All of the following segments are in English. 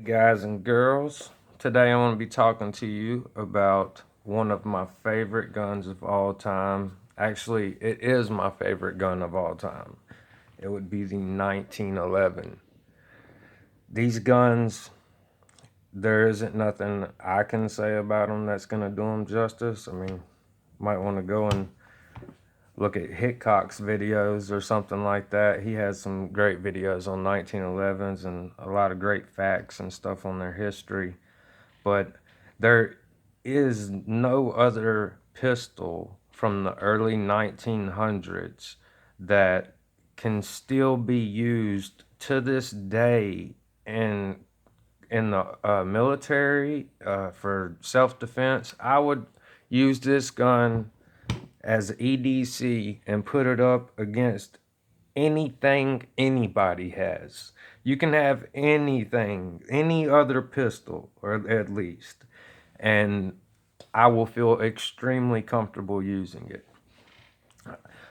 Guys and girls, today I want to be talking to you about one of my favorite guns of all time. Actually, it is my favorite gun of all time. It would be the 1911. These guns, there isn't nothing I can say about them that's going to do them justice. I mean, might want to go and look at Hickok's videos or something like that. He has some great videos on 1911s and a lot of great facts and stuff on their history. But there is no other pistol from the early 1900s that can still be used to this day in the military for self-defense. I would use this gun as EDC and put it up against anything anybody has. You can have anything, any other pistol, or at least, and I will feel extremely comfortable using it.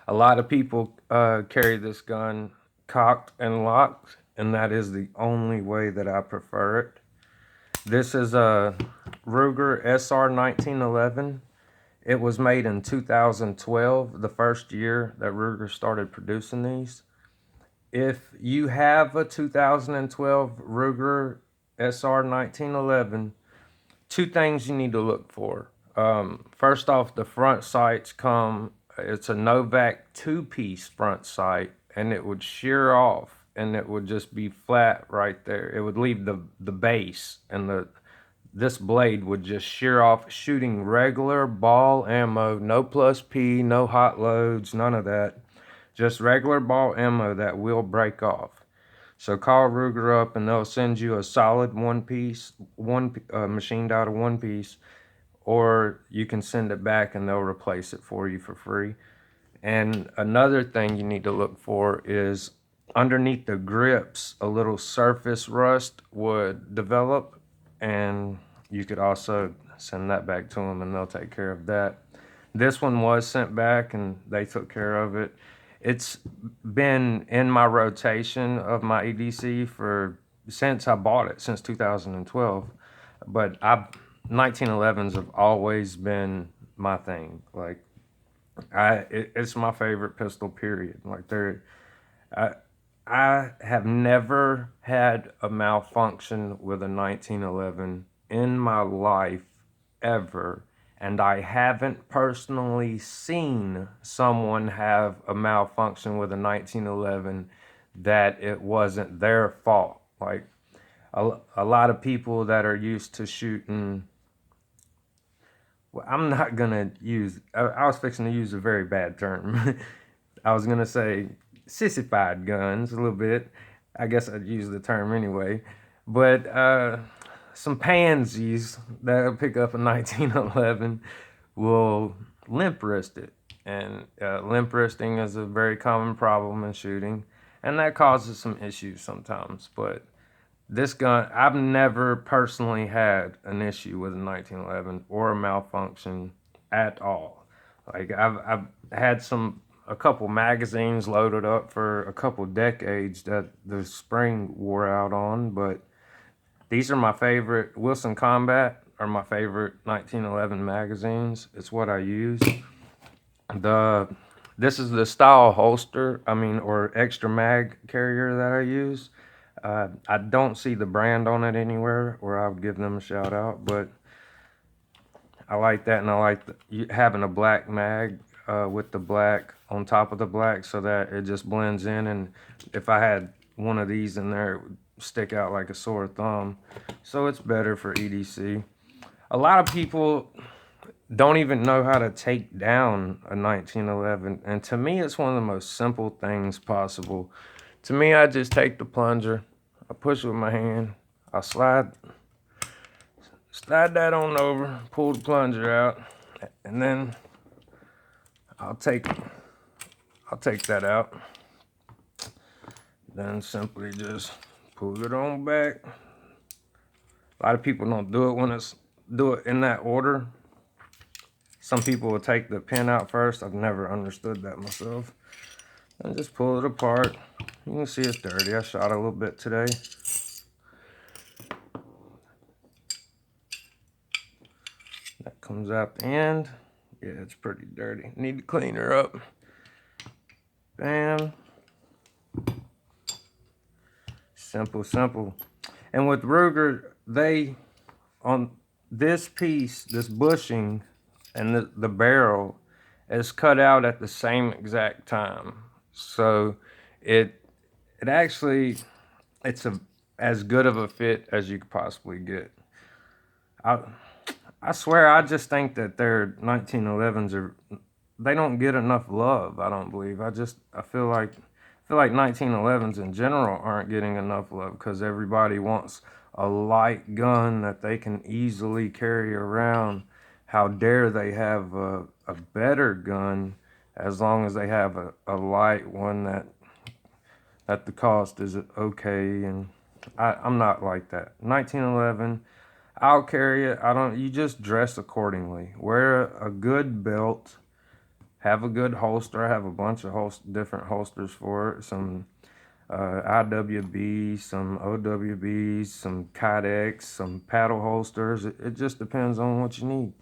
A lot of people carry this gun cocked and locked, and that is the only way that I prefer it. This is a Ruger SR1911. It was made in 2012, the first year that Ruger started producing these. If you have a 2012 Ruger SR1911, two things you need to look for. First off, the front sights it's a Novak two-piece front sight, and it would shear off, and it would just be flat right there. It would leave the base, and this blade would just shear off, shooting regular ball ammo, no plus P, no hot loads, none of that. Just regular ball ammo that will break off. So call Ruger up and they'll send you a solid one piece, machined out of one piece, or you can send it back and they'll replace it for you for free. And another thing you need to look for is underneath the grips, a little surface rust would develop, and you could also send that back to them and they'll take care of that. This one was sent back and they took care of it. It's been in my rotation of my EDC since I bought it, since 2012. But 1911s have always been my thing. Like, it's my favorite pistol, period. Like, I have never had a malfunction with a 1911 in my life ever, and I haven't personally seen someone have a malfunction with a 1911 that it wasn't their fault. Like a lot of people that are used to shooting, well, I'm not gonna use, I was fixing to use a very bad term. I was gonna say sissified guns a little bit. I guess I'd use the term anyway. But some pansies that'll pick up a 1911 will limp wrist it. And limp wristing is a very common problem in shooting, and that causes some issues sometimes. But this gun, I've never personally had an issue with a 1911 or a malfunction at all. Like I've had a couple magazines loaded up for a couple decades that the spring wore out on, but these are my favorite. Wilson Combat are my favorite 1911 magazines. It's what I use. This is the style holster, or extra mag carrier that I use. I don't see the brand on it anywhere, or I would give them a shout out, but I like that, and I like having a black mag with the black on top of the black so that it just blends in, and if I had one of these in there, it would stick out like a sore thumb. So it's better for EDC. A lot of people don't even know how to take down a 1911, and to me it's one of the most simple things possible. To me, I just take the plunger, I push it with my hand, I slide that on over, pull the plunger out, and then I'll take that out. Then simply just pull it on back. A lot of people don't do it in that order. Some people will take the pin out first. I've never understood that myself. And just pull it apart. You can see it's dirty. I shot a little bit today. comes out the end. Yeah, it's pretty dirty. Need to clean her up. Bam. Simple, simple. And with Ruger, they, on this piece, this bushing, and the barrel is cut out at the same exact time. So it actually, it's as good of a fit as you could possibly get. I swear, I just think that their 1911s they don't get enough love. I don't believe. I feel like 1911s in general aren't getting enough love because everybody wants a light gun that they can easily carry around. How dare they have a better gun as long as they have a light one that the cost is okay, and I'm not like that. 1911, I'll carry it. You just dress accordingly. Wear a good belt. Have a good holster. I have a bunch of different holsters for it. Some IWB, some OWBs, some Kydex, some paddle holsters. It just depends on what you need.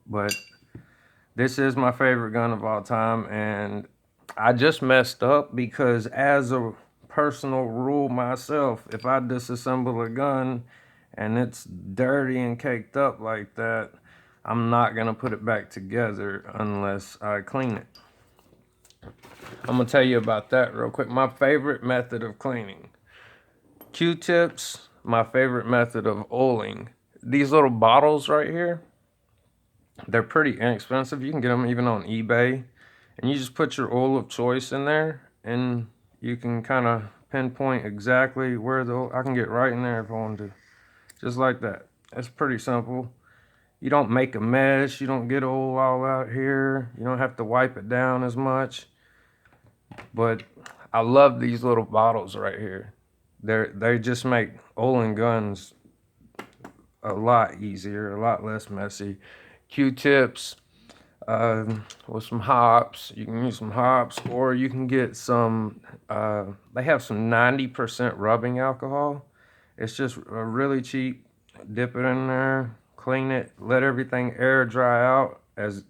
But this is my favorite gun of all time, and I just messed up because as a personal rule myself, if I disassemble a gun and it's dirty and caked up like that, I'm not gonna put it back together unless I clean it. I'm gonna tell you about that real quick. My favorite method of cleaning. Q-tips, my favorite method of oiling. These little bottles right here, they're pretty inexpensive. You can get them even on eBay. And you just put your oil of choice in there, and you can kind of pinpoint exactly where the oil, I can get right in there if I want to. Just like that. It's pretty simple. You don't make a mess. You don't get oil all out here. You don't have to wipe it down as much. But I love these little bottles right here. They just make oiling guns a lot easier, a lot less messy. Q-tips. With some hops. You can use some hops, or you can get some, they have some 90% rubbing alcohol. It's just really cheap. Dip it in there, clean it, let everything air dry out as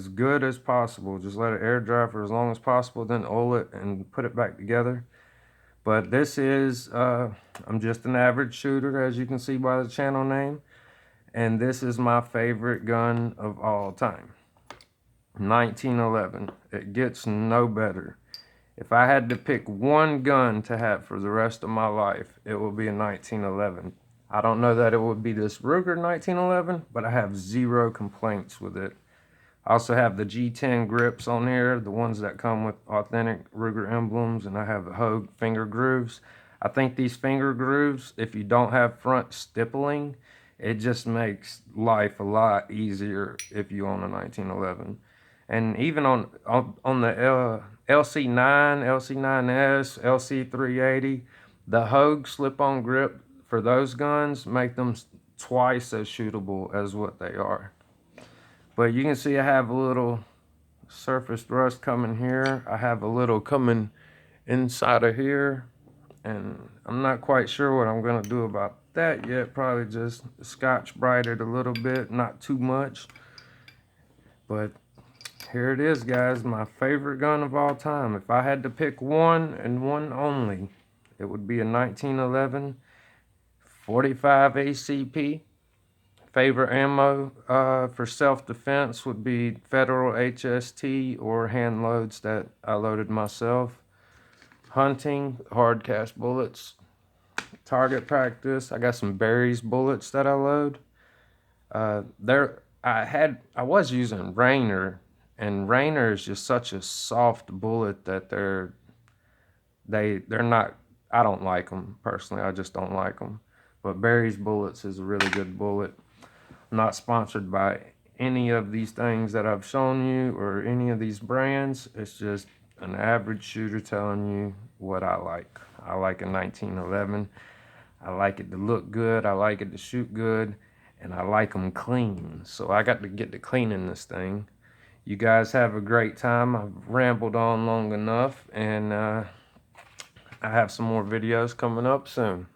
good as possible. Just let it air dry for as long as possible, then oil it and put it back together. But this is, I'm just an average shooter, as you can see by the channel name, and this is my favorite gun of all time. 1911. It gets no better. If I had to pick one gun to have for the rest of my life, it would be a 1911. I don't know that it would be this Ruger 1911, but I have zero complaints with it. I also have the G10 grips on here, the ones that come with authentic Ruger emblems, and I have the Hogue finger grooves. I think these finger grooves, if you don't have front stippling, it just makes life a lot easier if you own a 1911. And even on the LC9, LC9S, LC380, the Hogue slip-on grip for those guns make them twice as shootable as what they are. But you can see I have a little surface rust coming here. I have a little coming inside of here. And I'm not quite sure what I'm going to do about that yet. Probably just Scotch-Brite it a little bit, not too much. But here it is, guys, my favorite gun of all time. If I had to pick one and one only, it would be a 1911 45 ACP. Favorite ammo for self-defense would be Federal HST or hand loads that I loaded myself. Hunting, hard cast bullets. Target practice, I got some berries bullets that I load. I was using Rainer. And Rainer is just such a soft bullet that they're not, I don't like them personally. I just don't like them. But Barry's Bullets is a really good bullet. I'm not sponsored by any of these things that I've shown you or any of these brands. It's just an average shooter telling you what I like. I like a 1911. I like it to look good. I like it to shoot good. And I like them clean. So I got to get to cleaning this thing. You guys have a great time. I've rambled on long enough, and I have some more videos coming up soon.